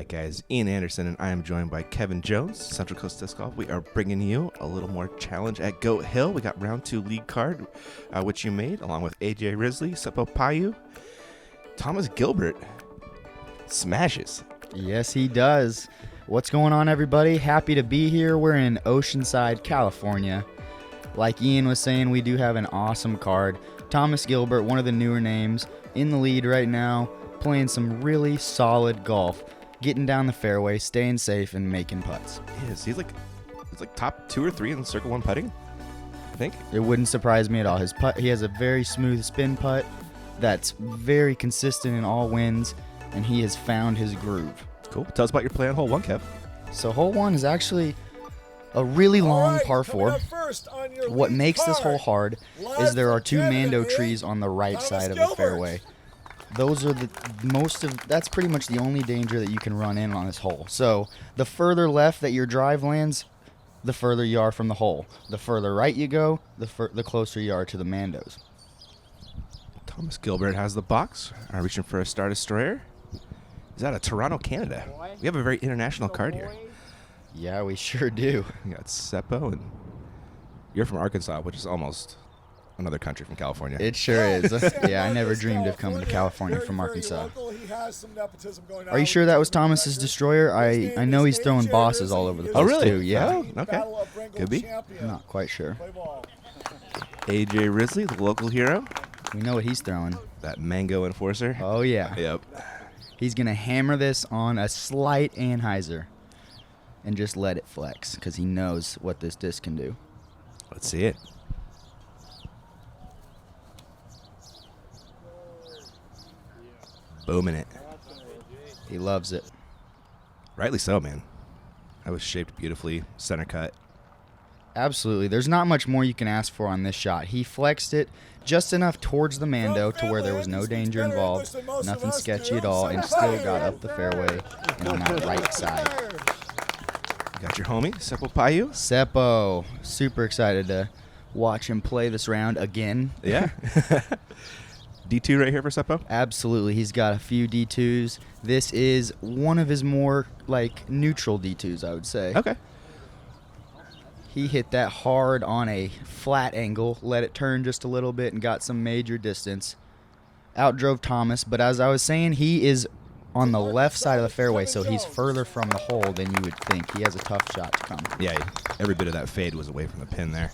Alright guys, Ian Anderson and I am joined by Kevin Jones, Central Coast Disc Golf. We are bringing you a little more challenge at Goat Hill. We got round 2 league card, which you made, along with AJ Risley, Paju, Thomas Gilbert. Smashes. Yes, he does. What's going on, everybody? Happy to be here. We're in Oceanside, California. Like Ian was saying, we do have an awesome card. Thomas Gilbert, one of the newer names, in the lead right now, playing some really solid golf, getting down the fairway, staying safe, and making putts. He's like top 2 or 3 in Circle 1 putting, I think. It wouldn't surprise me at all. His putt, he has a very smooth spin putt that's very consistent in all winds, and he has found his groove. Cool. Tell us about your play on hole 1, Kev. So hole 1 is actually a really long par 4. What makes this hole hard is there are 2 Mando trees on the right side of the fairway. Those are that's pretty much the only danger that you can run in on this hole. So the further left that your drive lands, the further you are from the hole. The further right you go, the closer you are to the Mandos. Thomas Gilbert has the box. Reaching for a Star Destroyer. Is out of Toronto, Canada. We have a very international card here. Yeah, we sure do. We got Seppo, and you're from Arkansas, which is almost another country from California. It sure is. Yeah, I never dreamed of coming to California from Arkansas. Are you sure that was Thomas's Destroyer? I know he's throwing bosses all over the place. Oh, really? Too. Yeah. Oh, okay. Could be. I'm not quite sure. AJ Risley, the local hero. We know what he's throwing. That Mango Enforcer. Oh, yeah. Yep. He's going to hammer this on a slight anhyzer and just let it flex because he knows what this disc can do. Let's see it. Booming it. He loves it. Rightly so, man. That was shaped beautifully. Center cut. Absolutely. There's not much more you can ask for on this shot. He flexed it just enough towards the Mando to where there was no danger involved, nothing sketchy at all, and still got up the fairway and on that right side. You got your homie, Seppo Paju. Seppo. Super excited to watch him play this round again. Yeah. D2 right here for Seppo? Absolutely. He's got a few D2s. This is one of his more, neutral D2s, I would say. Okay. He hit that hard on a flat angle, let it turn just a little bit, and got some major distance. Outdrove Thomas, but as I was saying, he is on the left side of the fairway, so he's further from the hole than you would think. He has a tough shot to come. Yeah, every bit of that fade was away from the pin there.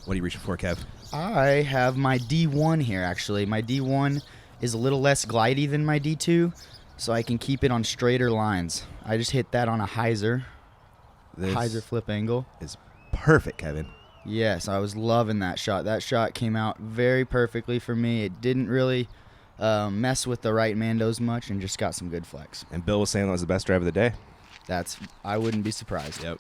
What are you reaching for, Kev? I have my D1 here, actually. My D1 is a little less glidey than my D2, so I can keep it on straighter lines. I just hit that on a hyzer flip angle. Is perfect, Kevin. Yes, I was loving that shot. That shot came out very perfectly for me. It didn't really mess with the right Mandos much and just got some good flex. And Bill was saying that was the best drive of the day. I wouldn't be surprised. Yep.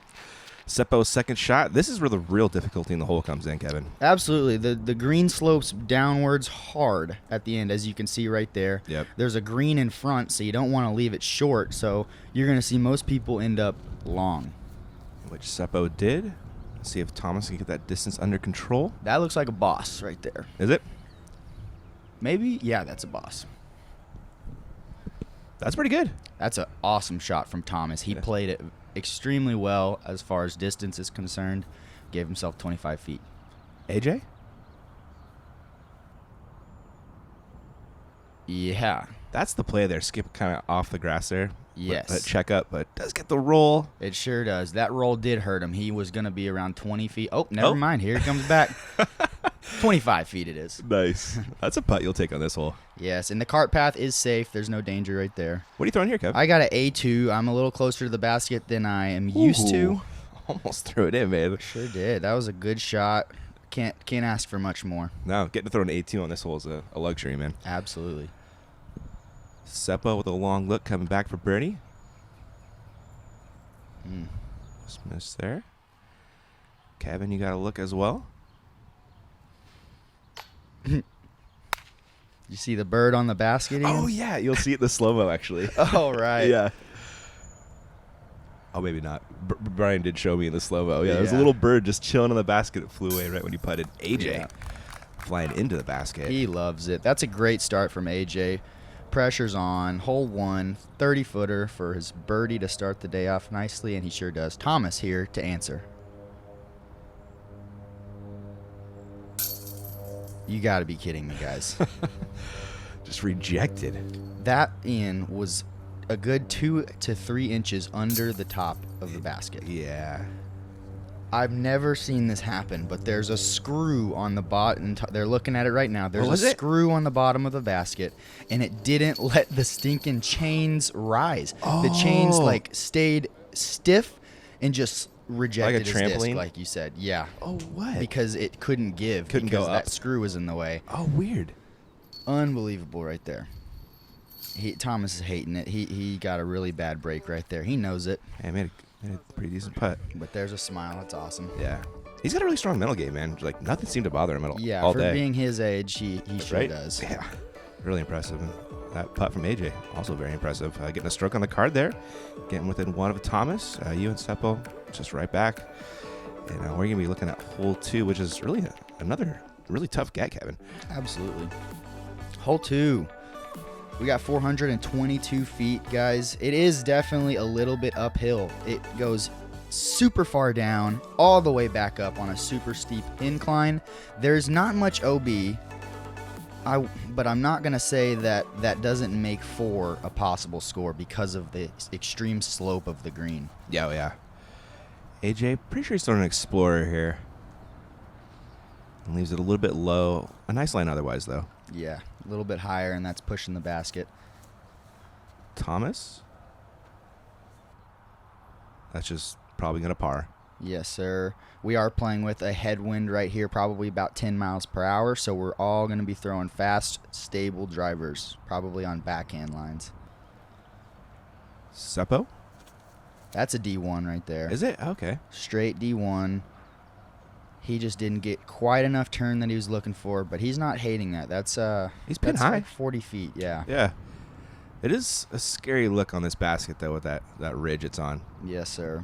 Seppo's second shot. This is where the real difficulty in the hole comes in, Kevin. Absolutely. The green slopes downwards hard at the end, as you can see right there. Yep. There's a green in front, so you don't want to leave it short, so you're going to see most people end up long. Which Seppo did. Let's see if Thomas can get that distance under control. That looks like a boss right there. Is it? Maybe? Yeah, that's a boss. That's pretty good. That's an awesome shot from Thomas. He played it extremely well as far as distance is concerned. Gave himself 25 feet. AJ? Yeah. That's the play there. Skip kind of off the grass there. Yes. Check up, but does get the roll. It sure does. That roll did hurt him. He was going to be around 20 feet. Oh, never mind. Here he comes back. 25 feet it is. Nice. That's a putt you'll take on this hole. Yes, and the cart path is safe. There's no danger right there. What are you throwing here, Kev? I got an A2. I'm a little closer to the basket than I am used to. Almost threw it in, man. Sure did. That was a good shot. Can't ask for much more. No, getting to throw an A2 on this hole is a luxury, man. Absolutely. Seppo with a long look coming back for birdie. Just missed there. Kevin, you got a look as well. You see the bird on the basket? Ian? Oh, yeah. You'll see it in the slow-mo, actually. Oh, right. Yeah. Oh, maybe not. Brian did show me in the slow-mo. Yeah, there's a little bird just chilling on the basket. It flew away right when you putted. AJ flying into the basket. He loves it. That's a great start from AJ. Pressure's on. Hole 1, 30-footer for his birdie to start the day off nicely, and he sure does. Thomas here to answer. You got to be kidding me, guys. Just rejected. That in was a good 2 to 3 inches under the top of the basket. Yeah. I've never seen this happen, but there's a screw on the bottom. They're looking at it right now. There's a screw on the bottom of the basket, and it didn't let the stinking chains rise. Oh. The chains like stayed stiff and just rejected Like a his disc, trampoline? like you said. Yeah. Oh, what? Because it couldn't give. Couldn't because go that up. screw was in the way. Oh, weird. Unbelievable right there. Thomas is hating it. He got a really bad break right there. He knows it. Hey, made a pretty decent putt. But there's a smile. That's awesome. Yeah. He's got a really strong mental game, man. Like, nothing seemed to bother him at all, Yeah, all for day. being his age, he sure Right? does. Yeah. Really impressive. And that putt from AJ, also very impressive. Getting a stroke on the card there. Getting within one of Thomas. You and Seppo just right back. And we're going to be looking at hole 2, which is really another really tough get, Kevin. Absolutely. Hole 2. We got 422 feet, guys. It is definitely a little bit uphill. It goes super far down, all the way back up on a super steep incline. There's not much OB, but I'm not going to say that that doesn't make for a possible score because of the extreme slope of the green. Yeah, yeah. AJ, pretty sure he's throwing an Explorer here. And leaves it a little bit low. A nice line otherwise, though. Yeah, a little bit higher, and that's pushing the basket. Thomas? That's just probably going to par. Yes, sir. We are playing with a headwind right here, probably about 10 miles per hour, so we're all going to be throwing fast, stable drivers, probably on backhand lines. Seppo? That's a D1 right there. Is it? Okay. Straight D1. He just didn't get quite enough turn that he was looking for, but he's not hating that. That's He's pinned that's high. Like 40 feet, yeah. Yeah. It is a scary look on this basket, though, with that ridge it's on. Yes, sir.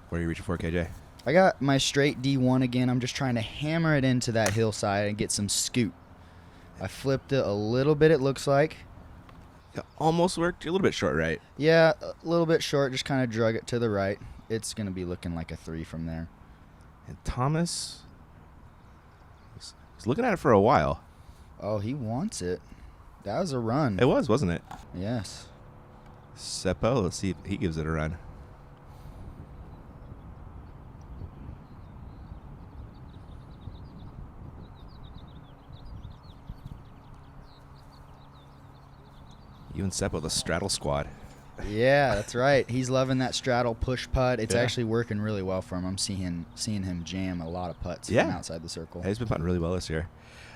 What are you reaching for, KJ? I got my straight D1 again. I'm just trying to hammer it into that hillside and get some scoot. I flipped it a little bit, it looks like. It almost worked. You're a little bit short, right? Yeah, a little bit short. Just kind of drug it to the right. It's going to be looking like a 3 from there. And Thomas is looking at it for a while. Oh, he wants it. That was a run. It was, wasn't it? Yes. Seppo, let's see if he gives it a run. You and Seppo, the straddle squad. Yeah, that's right. He's loving that straddle push putt. It's Yeah. actually working really well for him. I'm seeing him jam a lot of putts from Yeah. outside the circle. He's been putting really well this year.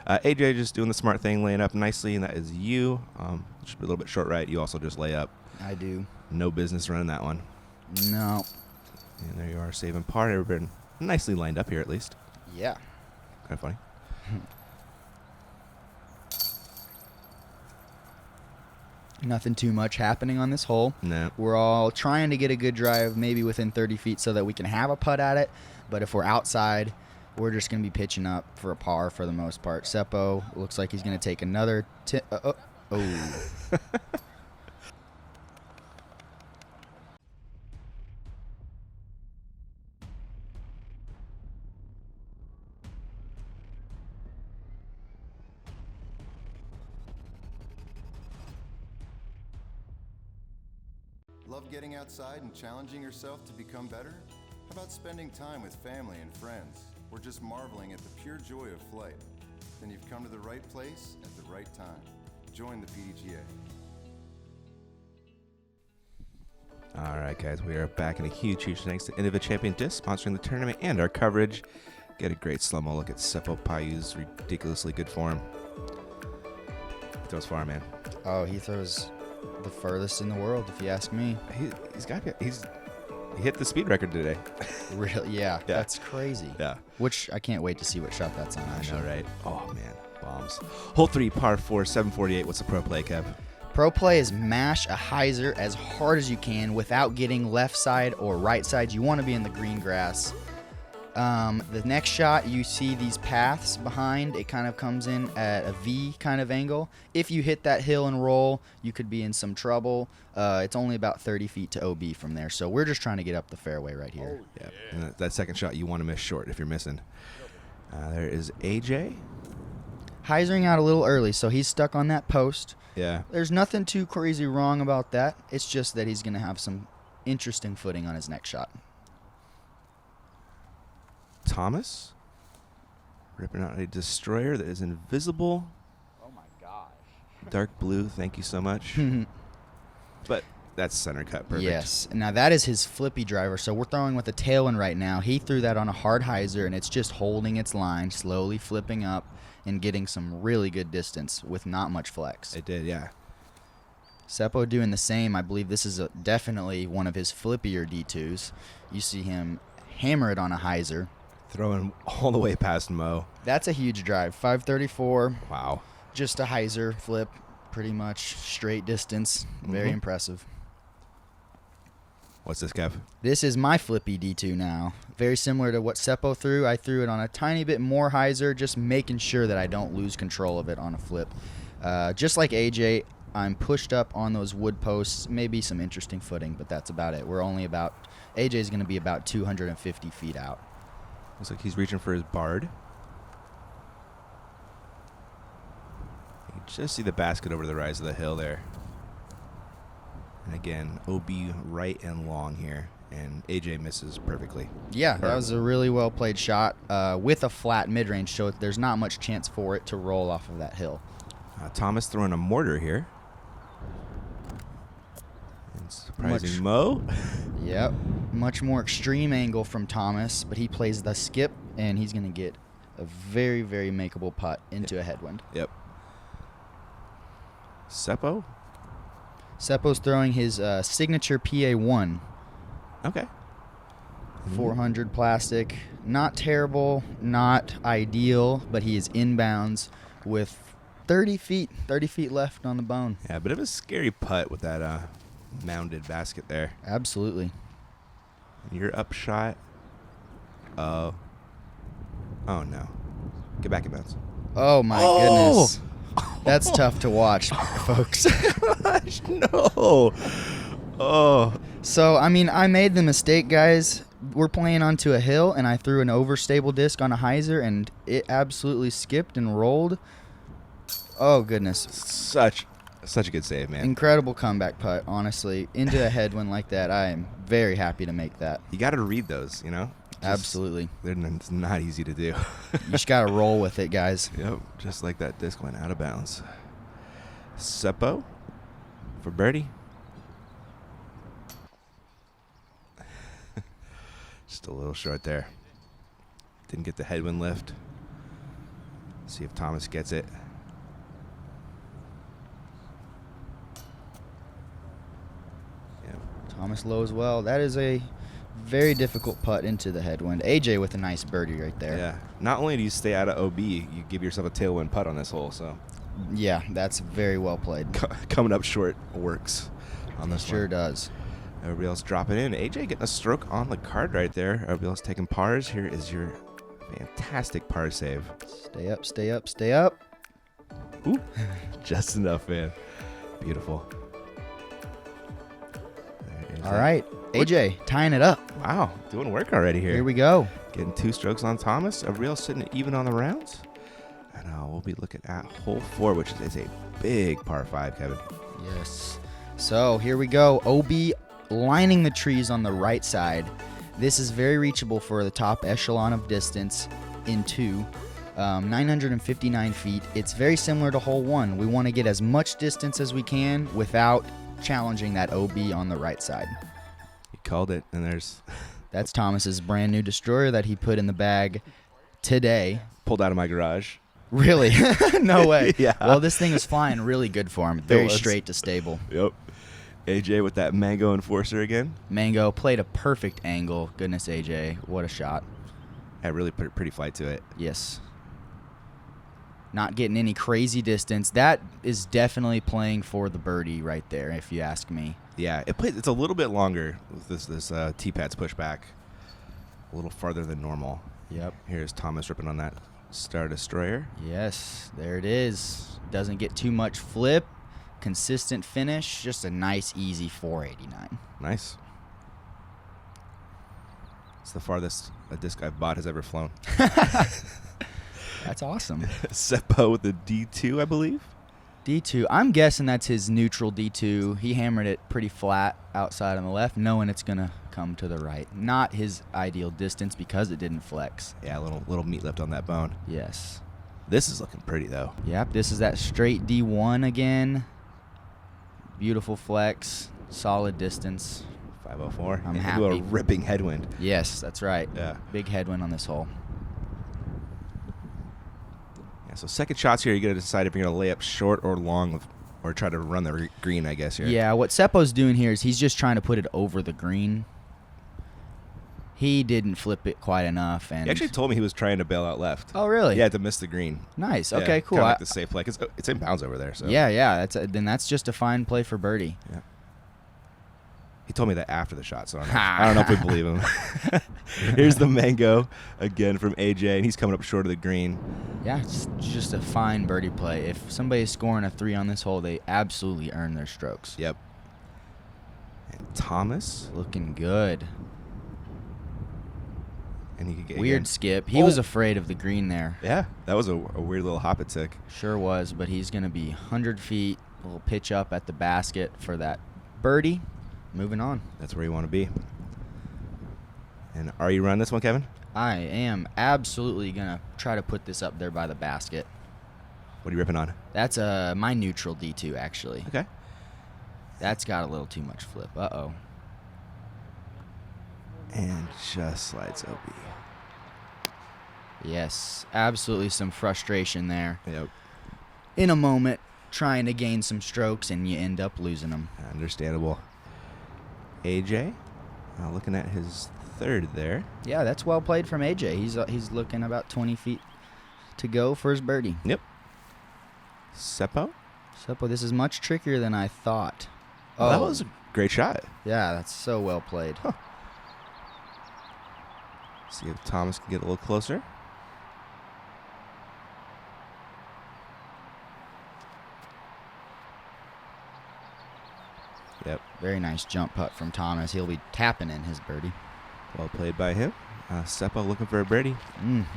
AJ just doing the smart thing, laying up nicely, and that is you. Just a little bit short right. You also just lay up. I do. No business running that one. No. And there you are, saving par. Everybody nicely lined up here, at least. Yeah. Kind of funny. Nothing too much happening on this hole. No. We're all trying to get a good drive, maybe within 30 feet, so that we can have a putt at it. But if we're outside, we're just going to be pitching up for a par for the most part. Seppo looks like he's going to take another oh. Love getting outside and challenging yourself to become better? How about spending time with family and friends, or just marveling at the pure joy of flight? Then you've come to the right place at the right time. Join the PDGA. All right, guys, we are back in a huge thanks to Innova Champion Disc sponsoring the tournament and our coverage. Get a great slow-mo look at Seppo Paju's ridiculously good form. He throws far, man. Oh, he throws the furthest in the world, if you ask me. He hit the speed record today. Really? Yeah. That's crazy. Yeah. Which I can't wait to see what shot that's on. I Actually. know, right? Oh, man. Bombs. Hole 3, par 4, 748. What's the pro play, Kev? Pro play is mash a hyzer as hard as you can without getting left side or right side. You want to be in the green grass. The next shot, you see these paths behind. It kind of comes in at a V kind of angle. If you hit that hill and roll, you could be in some trouble. It's only about 30 feet to OB from there, so we're just trying to get up the fairway right here. Yeah. And that second shot, you want to miss short if you're missing. There is AJ. Hyzering out a little early, so he's stuck on that post. Yeah. There's nothing too crazy wrong about that. It's just that he's going to have some interesting footing on his next shot. Thomas ripping out a destroyer that is invisible. Oh my gosh. Dark blue, thank you so much. But that's center cut, perfect. Yes. Now that is his flippy driver, so we're throwing with a tailwind right now. He threw that on a hard hyzer, and it's just holding its line, slowly flipping up and getting some really good distance with not much flex. It did, yeah. Seppo doing the same. I believe this is definitely one of his flippier D2s. You see him hammer it on a hyzer. Throwing all the way past Mo. That's a huge drive. 534. Wow. Just a hyzer flip, pretty much straight distance. Very impressive. What's this, Kev? This is my flippy D2 now. Very similar to what Seppo threw. I threw it on a tiny bit more hyzer, just making sure that I don't lose control of it on a flip. Just like AJ, I'm pushed up on those wood posts. Maybe some interesting footing, but that's about it. We're only about... AJ's going to be about 250 feet out. Looks like he's reaching for his Bard. You can just see the basket over the rise of the hill there. And again, OB right and long here. And AJ misses perfectly. Yeah, that was a really well played shot with a flat mid-range, so there's not much chance for it to roll off of that hill. Thomas throwing a mortar here. And surprising Mo. Yep. Much more extreme angle from Thomas, but he plays the skip, and he's going to get a very, very makeable putt into a headwind. Yep. Seppo? Seppo's throwing his signature PA1. Okay. 400 plastic. Not terrible, not ideal, but he is inbounds with 30 feet left on the bone. Yeah, a bit of a scary putt with that mounded basket there. Absolutely. Your upshot. Oh no. Get back in bounds. Oh, my goodness. That's tough to watch, folks. Gosh, no. Oh. So, I mean, I made the mistake, guys. We're playing onto a hill, and I threw an overstable disc on a hyzer, and it absolutely skipped and rolled. Oh, goodness. Such a good save, man. Incredible comeback putt, honestly. Into a headwind like that, I am very happy to make that. You got to read those, you know? Absolutely. It's not easy to do. You just got to roll with it, guys. Yep, just like that disc went out of bounds. Seppo for birdie. Just a little short there. Didn't get the headwind lift. See if Thomas gets it. Yep. Thomas low as well. That is a very difficult putt into the headwind. AJ with a nice birdie right there. Yeah. Not only do you stay out of OB, you give yourself a tailwind putt on this hole. So Yeah, that's very well played. Coming up short works on this Sure one. does. Everybody else dropping in. AJ getting a stroke on the card right there. Everybody else taking pars. Here is your fantastic par save. Stay up, stay up, stay up. Ooh, just enough, man. Beautiful. All right, AJ tying it up. Wow, doing work already here. Here we go. Getting 2 strokes on Thomas. Everybody else sitting even on the rounds. And we'll be looking at hole 4, which is a big par 5, Kevin. Yes. So here we go. OB lining the trees on the right side. This is very reachable for the top echelon of distance in 2. 959 feet. It's very similar to hole 1. We want to get as much distance as we can without challenging that OB on the right side. You called it, and there's... That's Thomas's brand new destroyer that he put in the bag today. Pulled out of my garage. Really? No way. Yeah. Well, this thing is flying really good for him. Very straight to stable. Yep. AJ with that Mango Enforcer again. Mango played a perfect angle. Goodness, AJ. What a shot. Had really put a pretty flight to it. Yes. Not getting any crazy distance. That is definitely playing for the birdie right there, if you ask me. Yeah, it's a little bit longer with this T-pads push back. a little farther than normal. Yep. Here's Thomas ripping on that Star Destroyer. Yes, there it is. Doesn't get too much flip. Consistent finish. Just a nice, easy 489. Nice. It's the farthest a disc I've bought has ever flown. That's awesome. Seppo with the D2, I believe. D2. I'm guessing that's his neutral D2. He hammered it pretty flat outside on the left, knowing it's going to come to the right. Not his ideal distance because it didn't flex. Yeah, a little meat left on that bone. Yes. This is looking pretty, though. Yep, this is that straight D1 again. Beautiful flex. Solid distance. 504. I'm Into happy. a ripping headwind. Yes, that's right. Yeah. Big headwind on this hole. Yeah, so second shots here, you're going to decide if you're going to lay up short or long or try to run the green, I guess, here. Yeah, what Seppo's doing here is he's just trying to put it over the green. He didn't flip it quite enough. And He actually told me he was trying to bail out left. Oh, really? Yeah, to miss the green. Nice. Yeah, Okay, cool. Kind of like the safe play. It's in bounds over there. So. Yeah. Then that's just a fine play for birdie. Yeah. He told me that after the shot, so I don't know if we believe him. Here's the mango again from AJ, and he's coming up short of the green. Yeah, it's just a fine birdie play. If somebody's scoring a 3 on this hole, they absolutely earn their strokes. Yep. And Thomas. Looking good. And he could get Weird again. skip. He was afraid of the green there. Yeah, that was a weird little hop and tick. Sure was, but he's going to be 100 feet. A little pitch up at the basket for that birdie. Moving on. That's where you want to be. And are you running this one, Kevin? I am absolutely going to try to put this up there by the basket. What are you ripping on? That's my neutral D2, actually. Okay. That's got a little too much flip. Uh-oh. And just slides OB. Yes, absolutely some frustration there. Yep. In a moment, trying to gain some strokes, and you end up losing them. Understandable. AJ, looking at his third there. Yeah, that's well played from AJ. He's looking about 20 feet to go for his birdie. Yep. Seppo. Seppo, this is much trickier than I thought. Oh, that was a great shot. Yeah, that's so well played. Huh. See if Thomas can get a little closer. Yep. Very nice jump putt from Thomas. He'll be tapping in his birdie. Well played by him. Seppo looking for a birdie.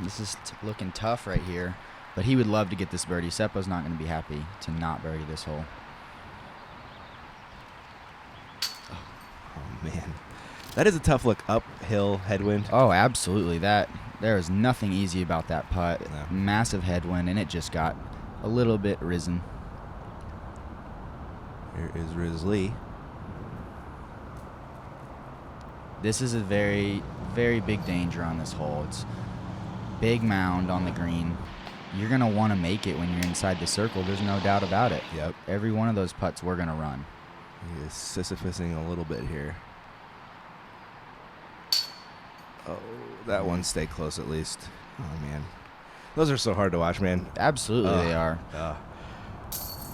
This is looking tough right here. But he would love to get this birdie. Seppo's not going to be happy to not birdie this hole. Oh, man. That is a tough look. Uphill headwind. Oh, absolutely. There is nothing easy about that putt. No. Massive headwind, and it just got a little bit risen. Here is Risley. This is a very, very big danger on this hole. It's big mound on the green. You're going to want to make it when you're inside the circle. There's no doubt about it. Yep. Every one of those putts we're going to run. He is Sisyphusing a little bit here. Oh, that one stayed close at least. Oh, man. Those are so hard to watch, man. Absolutely they are.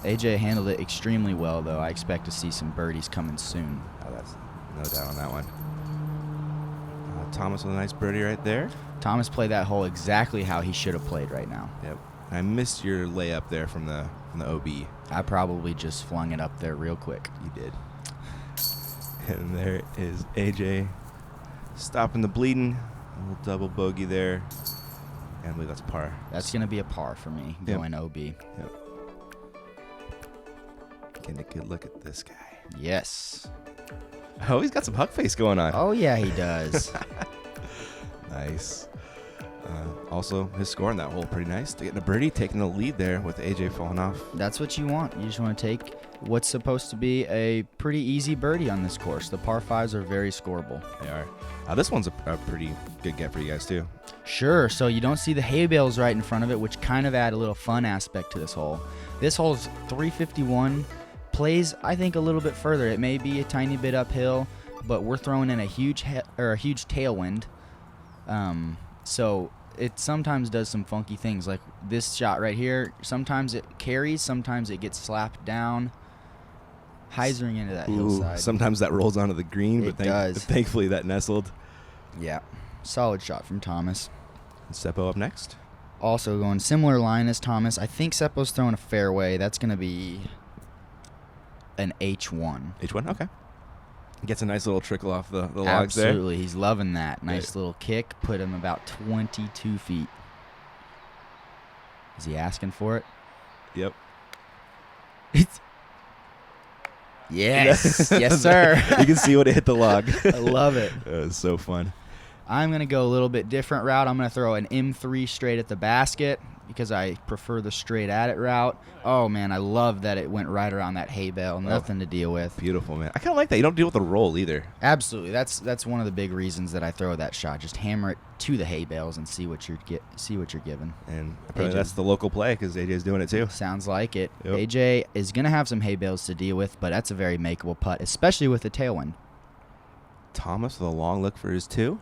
AJ AJ handled it extremely well, though. I expect to see some birdies coming soon. Oh, that's no doubt on that one. Thomas with a nice birdie right there. Thomas played that hole exactly how he should have played right now. Yep. I missed your layup there from the OB. I probably just flung it up there real quick. You did. And there is AJ stopping the bleeding. A little double bogey there. And I believe that's par. That's going to be a par for me, Yep. going OB. Yep. Getting a good look at this guy. Yes. Oh, he's got some huck face going on. Oh, yeah, he does. Nice. Also, his score on that hole pretty nice. To getting a birdie, taking the lead there with AJ falling off. That's what you want. You just want to take what's supposed to be a pretty easy birdie on this course. The par 5s are very scoreable. They are. This one's a pretty good get for you guys, too. Sure, so you don't see the hay bales right in front of it, which kind of add a little fun aspect to this hole. This hole's 351. Plays, I think, a little bit further. It may be a tiny bit uphill, but we're throwing in a huge tailwind. So it sometimes does some funky things. Like this shot right here, sometimes it carries, sometimes it gets slapped down, hyzering into that hillside. Sometimes that rolls onto the green, It but does. thankfully that nestled. Yeah. Solid shot from Thomas. Seppo up next. Also going similar line as Thomas. I think Seppo's throwing a fairway. That's going to be an H1. H1, okay. Gets a nice little trickle off the logs there. Absolutely. He's loving that. Nice Right. little kick. Put him about 22 feet. Is he asking for it? Yep. Yes. Yes, sir. You can see when it hit the log. I love it. It was so fun. I'm going to go a little bit different route. I'm going to throw an M3 straight at the basket because I prefer the straight at it route. Oh, man, I love that it went right around that hay bale. Nothing to deal with. Beautiful, man. I kind of like that. You don't deal with the roll either. Absolutely. That's one of the big reasons that I throw that shot. Just hammer it to the hay bales and see what you're given. And apparently AJ. that's the local play because AJ's doing it too. Sounds like it. Yep. AJ is going to have some hay bales to deal with, but that's a very makeable putt, especially with the tailwind. Thomas with a long look for his 2.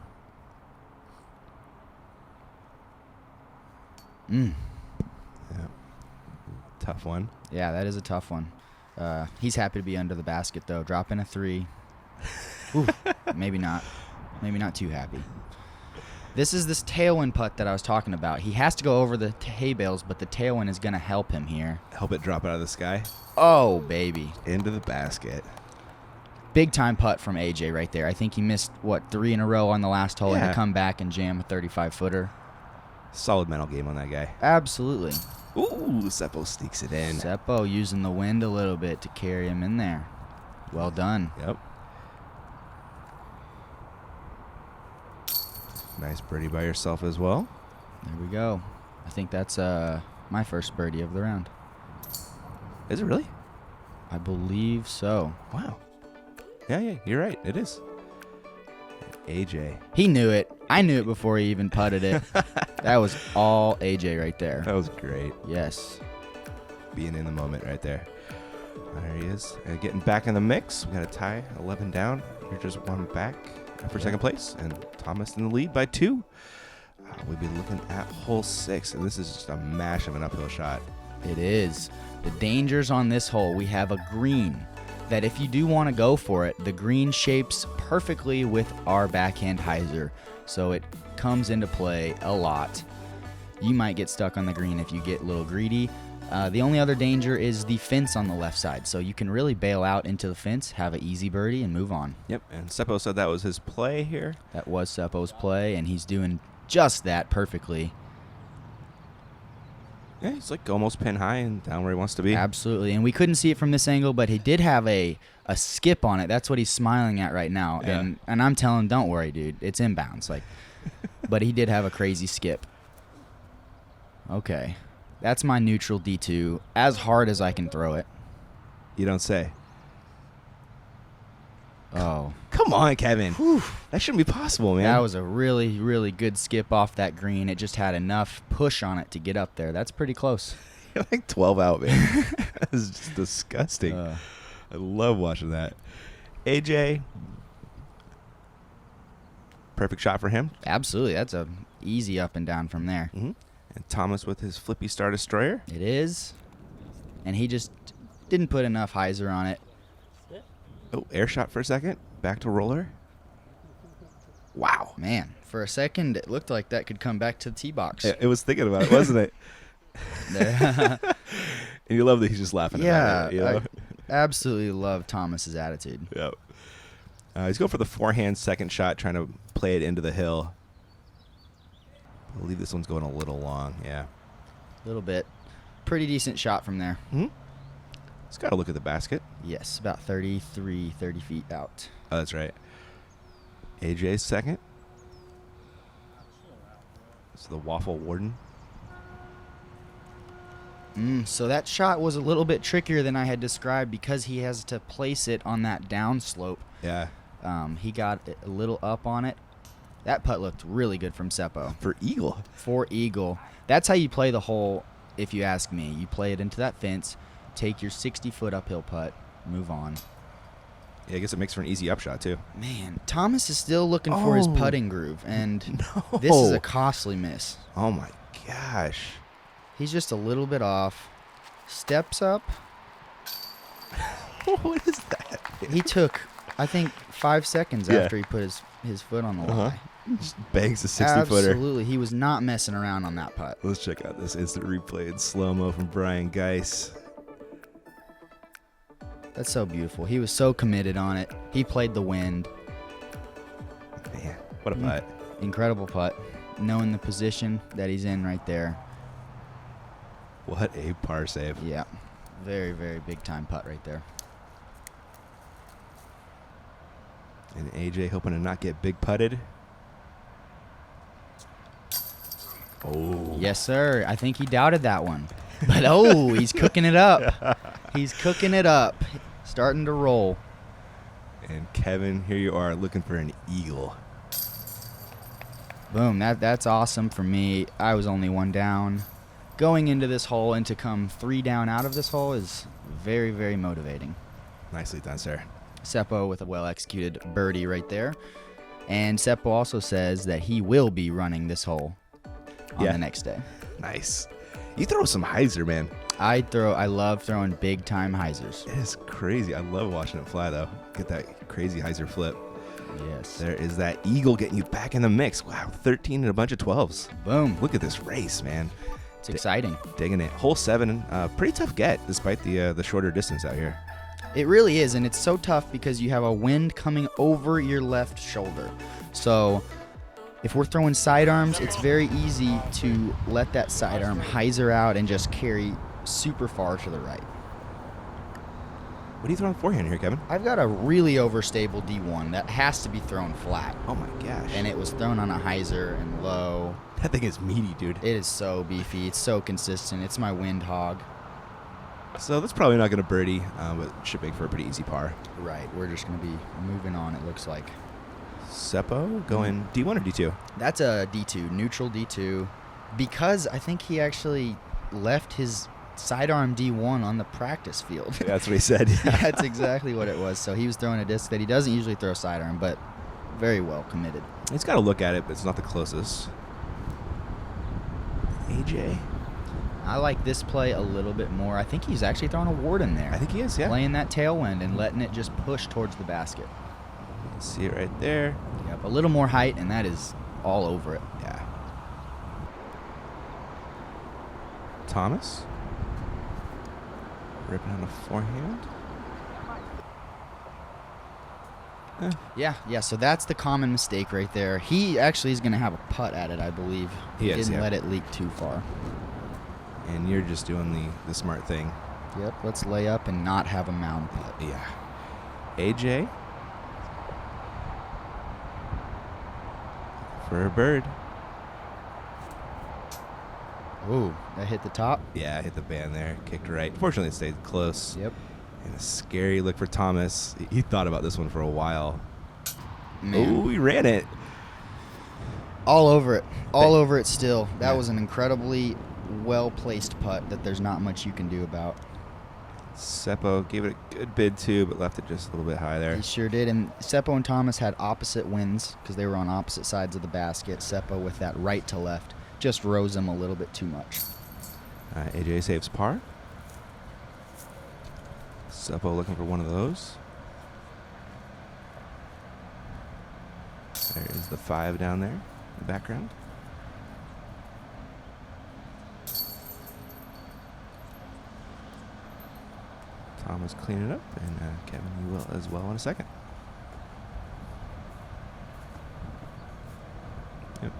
Mm. Yeah. Tough one. Yeah, that is a tough one. He's happy to be under the basket, though. Dropping a 3. Ooh, maybe not. Maybe not too happy. This is this tailwind putt that I was talking about. He has to go over the hay bales, but the tailwind is going to help him here. Help it drop out of the sky. Oh, baby. Into the basket. Big time putt from AJ right there. I think he missed, 3 in a row on the last hole and Yeah. to come back and jam a 35-footer. Solid mental game on that guy. Absolutely. Ooh, Seppo sneaks it in. Seppo using the wind a little bit to carry him in there. Well done. Yep. Nice birdie by yourself as well. There we go. I think that's my first birdie of the round. Is it really? I believe so. Wow. Yeah, you're right. It is. AJ. He knew it. I knew it before he even putted it. That was all AJ right there. That was great. Yes. Being in the moment right there. There he is. Getting back in the mix. We got a tie, 11 down. You're just 1 back for second place, and Thomas in the lead by 2. We'll be looking at hole 6, and this is just a mash of an uphill shot. It is. The dangers on this hole, we have a green that if you do want to go for it, the green shapes perfectly with our backhand hyzer, so it comes into play a lot. You might get stuck on the green if you get a little greedy. The only other danger is the fence on the left side, so you can really bail out into the fence, have an easy birdie, and move on. Yep, and Seppo said that was his play here. That was Seppo's play, and he's doing just that perfectly. Yeah, he's like almost pin high and down where he wants to be. Absolutely, and we couldn't see it from this angle, but he did have a skip on it. That's what he's smiling at right now, Yeah. and I'm telling him, don't worry, dude, it's inbounds. But he did have a crazy skip. Okay, that's my neutral D2, as hard as I can throw it. You don't say. Oh, Come on, Kevin. That shouldn't be possible, man. that was a really, really good skip off that green. It just had enough push on it to get up there. That's pretty close. You're like 12 out, man. That's just disgusting. I love watching that. AJ. Perfect shot for him. Absolutely, that's a easy up and down from there. Mm-hmm. And Thomas with his flippy Star Destroyer. It is, and he just didn't put enough hyzer on it. Oh, air shot for a second. Back to roller. Wow. Man, for a second, it looked like that could come back to the tee box. It was thinking about it, wasn't it? There. And you love that he's just laughing about it. You know? I absolutely love Thomas's attitude. Yep. He's going for the forehand second shot, trying to play it into the hill. I believe this one's going a little long. Yeah. A little bit. Pretty decent shot from there. Mm-hmm. He's got to look at the basket. Yes, about 30 feet out. Oh, that's right. AJ's second. So the Waffle Warden. So that shot was a little bit trickier than I had described because he has to place it on that down slope. Yeah. He got it a little up on it. That putt looked really good from Seppo. For Eagle. For Eagle. That's how you play the hole, if you ask me. You play it into that fence, take your 60-foot uphill putt, move on. Yeah, I guess it makes for an easy upshot, too. Man, Thomas is still looking for his putting groove, and No. this is a costly miss. Oh, my gosh. He's just a little bit off. Steps up. What is that? He took I think 5 seconds Yeah. after he put his foot on the lie. Just bangs the 60-footer. Absolutely. He was not messing around on that putt. Let's check out this instant replay in slow-mo from Brian Geis. That's so beautiful. He was so committed on it. He played the wind. Man, what a putt. Incredible putt. Knowing the position that he's in right there. What a par save. Yeah. Very, very big time putt right there. And AJ hoping to not get big putted. Oh. Yes, sir. I think he doubted that one. But, oh, he's cooking it up. He's cooking it up. Starting to roll. And Kevin, here you are looking for an eagle. Boom. That's awesome for me. I was only 1 down. Going into this hole and to come 3 down out of this hole is very, very motivating. Nicely done, sir. Seppo with a well-executed birdie right there. And Seppo also says that he will be running this hole on the next day. Nice. You throw some hyzer, man. I love throwing big-time hyzers. It is crazy. I love watching it fly, though. Get that crazy hyzer flip. Yes. There is that eagle getting you back in the mix. Wow, 13 and a bunch of 12s. Boom. Look at this race, man. It's exciting. Digging it. Hole 7, pretty tough get, despite the shorter distance out here. It really is, and it's so tough because you have a wind coming over your left shoulder. So if we're throwing sidearms, it's very easy to let that sidearm hyzer out and just carry super far to the right. What are you throwing forehand here, Kevin? I've got a really overstable D1 that has to be thrown flat. Oh my gosh. And it was thrown on a hyzer and low. That thing is meaty, dude. It is so beefy. It's so consistent. It's my wind hog. So that's probably not going to birdie, but should make for a pretty easy par. Right. We're just going to be moving on, it looks like. Seppo going D1 or D2? That's a D2, neutral D2, because I think he actually left his sidearm D1 on the practice field. Yeah, that's what he said. That's exactly what it was. So he was throwing a disc that he doesn't usually throw sidearm, but very well committed. He's got to look at it, but it's not the closest. AJ? I like this play a little bit more. I think he's actually throwing a ward in there. I think he is, yeah. Playing that tailwind and letting it just push towards the basket. See it right there. Yep, a little more height, and that is all over it. Yeah. Thomas. Ripping on a forehand. Yeah, so that's the common mistake right there. He actually is going to have a putt at it, I believe. He is, didn't yeah. let it leak too far. And you're just doing the smart thing. Yep, let's lay up and not have a mound putt. Yeah. AJ. For a bird. Ooh, that hit the top? Yeah, hit the band there. Kicked right. Fortunately, it stayed close. Yep. And a scary look for Thomas. He thought about this one for a while. Man. Oh, he ran it. All over it. All over it still. That was an incredibly well-placed putt that there's not much you can do about. Seppo gave it a good bid, too, but left it just a little bit high there. He sure did. And Seppo and Thomas had opposite winds because they were on opposite sides of the basket. Seppo with that right to left just rose him a little bit too much. AJ saves par. Seppo looking for one of those. There is the 5 down there in the background. Thomas cleaning up, and Kevin, you will as well in a second. Yep.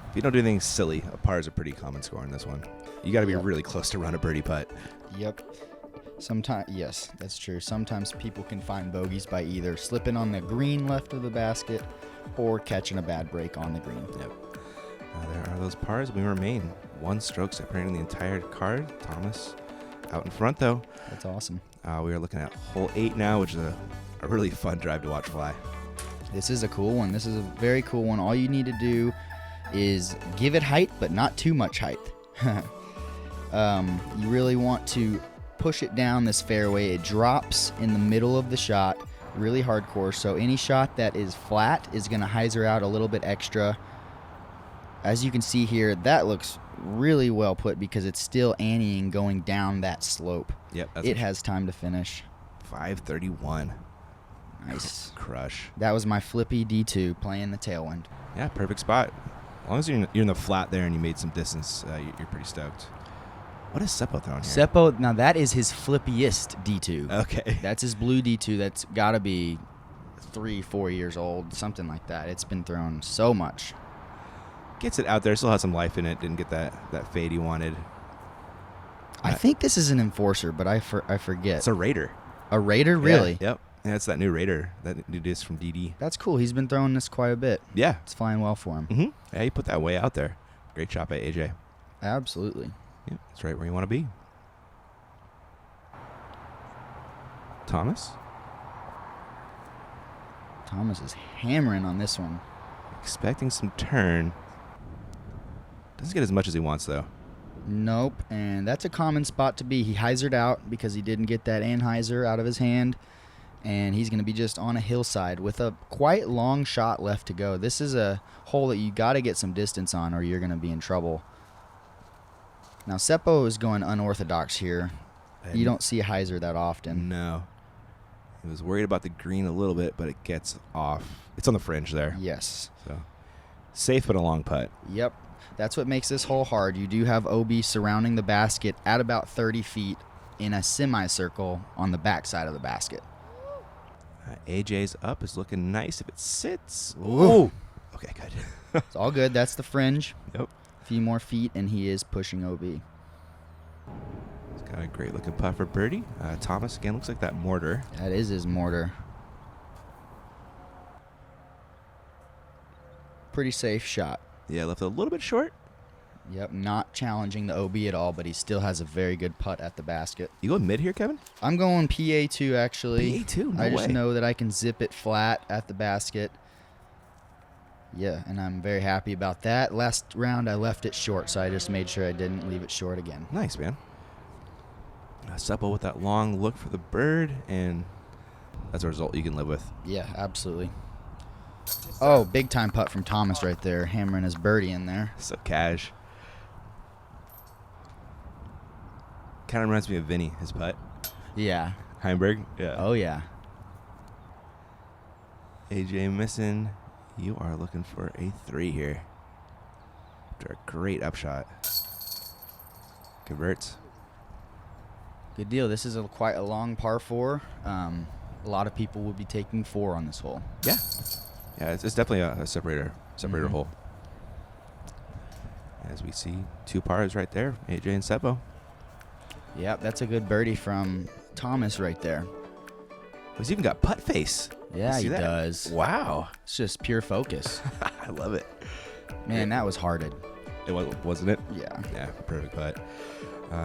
If you don't do anything silly, a par is a pretty common score in this one. You got to be really close to run a birdie putt. Yep. Sometimes, yes, that's true. Sometimes people can find bogeys by either slipping on the green left of the basket or catching a bad break on the green. Yep. There are those pars. We remain 1 stroke separating the entire card. Thomas out in front, though. That's awesome. We are looking at hole 8 now, which is a really fun drive to watch fly. This is a cool one. This is a very cool one. All you need to do is give it height, but not too much height. You really want to push it down this fairway. It drops in the middle of the shot, really hardcore. So any shot that is flat is going to hyzer out a little bit extra. As you can see here, that looks really well put because it's still anteing going down that slope. Yep. It has time to finish. 531. Nice. Crush. That was my flippy D2 playing the tailwind. Yeah, perfect spot. As long as you're in the flat there and you made some distance, you're pretty stoked. What is Seppo throwing here? Seppo, now that is his flippiest D2. Okay. That's his blue D2. That's got to be 3-4 years old, something like that. It's been thrown so much. Gets it out there. Still has some life in it. Didn't get that fade he wanted. I think this is an enforcer, but I forget. It's a Raider. A Raider? Really? Yeah, yep. Yeah, it's that new Raider. That new disc from DD. That's cool. He's been throwing this quite a bit. Yeah. It's flying well for him. Mm-hmm. Yeah, you put that way out there. Great shot by AJ. Absolutely. Yeah, it's right where you want to be. Thomas is hammering on this one. expecting some turn. Doesn't get as much as he wants, though. Nope, and that's a common spot to be. He hyzered out because he didn't get that anhyzer out of his hand, and he's going to be just on a hillside with a quite long shot left to go. This is a hole that you got to get some distance on or you're going to be in trouble. Now, Seppo is going unorthodox here. You don't see a hyzer that often. No. He was worried about the green a little bit, but it gets off. It's on the fringe there. Yes. So safe but a long putt. Yep. That's what makes this hole hard. You do have OB surrounding the basket at about 30 feet in a semicircle on the backside of the basket. AJ's up is looking nice if it sits. Ooh. Okay, good. It's all good. That's the fringe. Yep. A few more feet, and he is pushing OB. He's got a great looking putt for birdie. Thomas, again, looks like that mortar. That is his mortar. Pretty safe shot. Yeah, left it a little bit short. Yep, not challenging the OB at all, but he still has a very good putt at the basket. You going mid here, Kevin? I'm going PA2, actually. PA2? No I just way. know that I can zip it flat at the basket. Yeah, and I'm very happy about that. Last round, I left it short, so I just made sure I didn't leave it short again. Nice, man. Seppo with that long look for the bird, and that's a result you can live with. Yeah, absolutely. Oh, big time putt from Thomas right there, hammering his birdie in there. So cash. Kind of reminds me of Vinny, his putt. Yeah. Heimberg? Yeah. Oh, yeah. AJ missing. You are looking for a 3 here. After a great upshot. Converts. Good deal. This is quite a long par 4. A lot of people will be taking 4 on this hole. Yeah. Yeah, it's definitely a separator hole. As we see, 2 pars right there, AJ and Seppo. Yep, that's a good birdie from Thomas right there. He's even got putt face. Yeah, You see he that? does. Wow. It's just pure focus. I love it. Man, that was hearted. It was, wasn't it? Yeah. Yeah, perfect putt.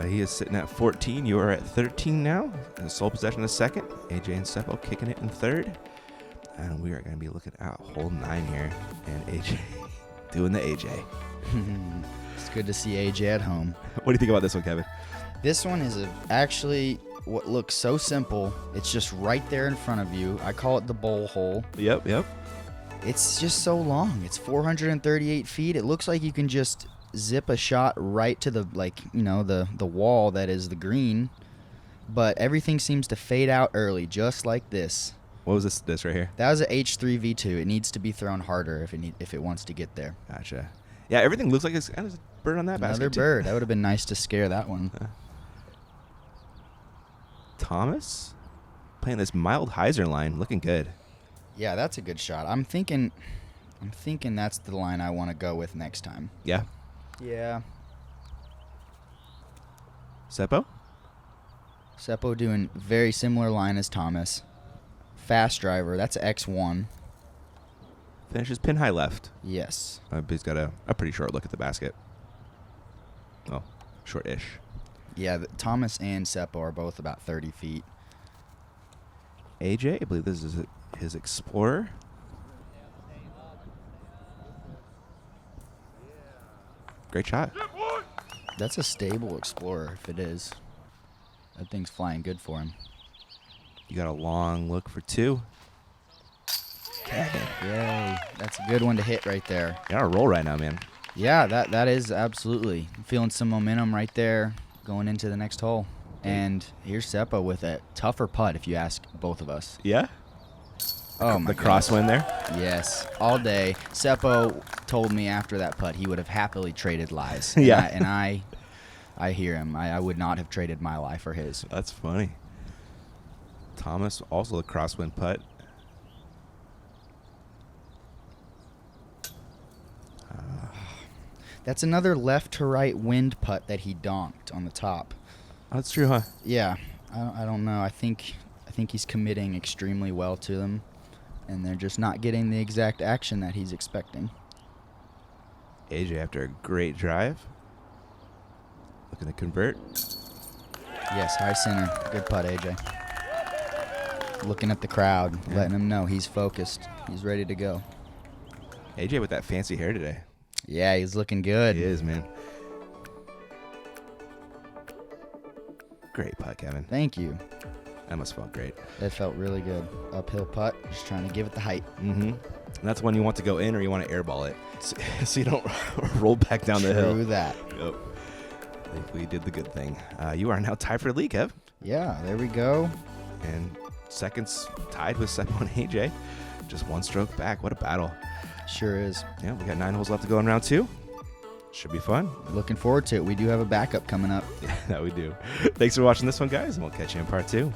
He is sitting at 14. You are at 13 now. In sole possession in second. AJ and Seppo kicking it in third. And we are going to be looking at hole 9 here. And AJ doing the AJ. It's good to see AJ at home. What do you think about this one, Kevin? This one is actually what looks so simple. It's just right there in front of you. I call it the bowl hole. Yep. It's just so long. It's 438 feet. It looks like you can just zip a shot right to the, the wall that is the green. But everything seems to fade out early, just like this. What was this right here? That was a H3V2. It needs to be thrown harder if it wants to get there. Gotcha. Yeah, everything looks like it's kind of a bird on that basket. Another bird. That would have been nice to scare that one. Thomas playing this mild hyzer line, looking good. Yeah, that's a good shot. I'm thinking that's the line I want to go with next time. Yeah. Yeah. Seppo? Seppo doing very similar line as Thomas. Fast driver. That's X1. Finishes pin high left. Yes. But he's got a pretty short look at the basket. Oh, short-ish. Yeah, Thomas and Seppo are both about 30 feet. AJ, I believe this is his Explorer. Great shot. That's a stable Explorer, if it is. That thing's flying good for him. You got a long look for 2. Yay. That's a good one to hit right there. You're on a roll right now, man. Yeah, that is absolutely. Feeling some momentum right there going into the next hole. And here's Seppo with a tougher putt, if you ask both of us. Yeah? Oh my the crosswind there. Yes, all day. Seppo told me after that putt he would have happily traded lives. Yeah. And I hear him. I would not have traded my life for his. That's funny. Thomas, also the crosswind putt. That's another left to right wind putt that he donked on the top. Oh, that's true, huh? Yeah, I don't know. I think he's committing extremely well to them, and they're just not getting the exact action that he's expecting. AJ after a great drive. Looking to convert. Yes, high center. Good putt, AJ. Looking at the crowd, letting them know he's focused. He's ready to go. AJ with that fancy hair today. Yeah, he's looking good. He is, man. Great putt, Kevin. Thank you. That must have felt great. That felt really good. Uphill putt, just trying to give it the height. Mm-hmm. And that's when you want to go in or you want to airball it, so you don't roll back down the hill. True that. Yep. I think we did the good thing. You are now tied for the lead, Kev. Yeah, there we go. And seconds tied with Seppo and AJ. Just one stroke back. What a battle. Sure is. Yeah, we got 9 holes left to go in round 2. Should be fun. Looking forward to it. We do have a backup coming up. Yeah, that we do. Thanks for watching this one, guys, and we'll catch you in part 2.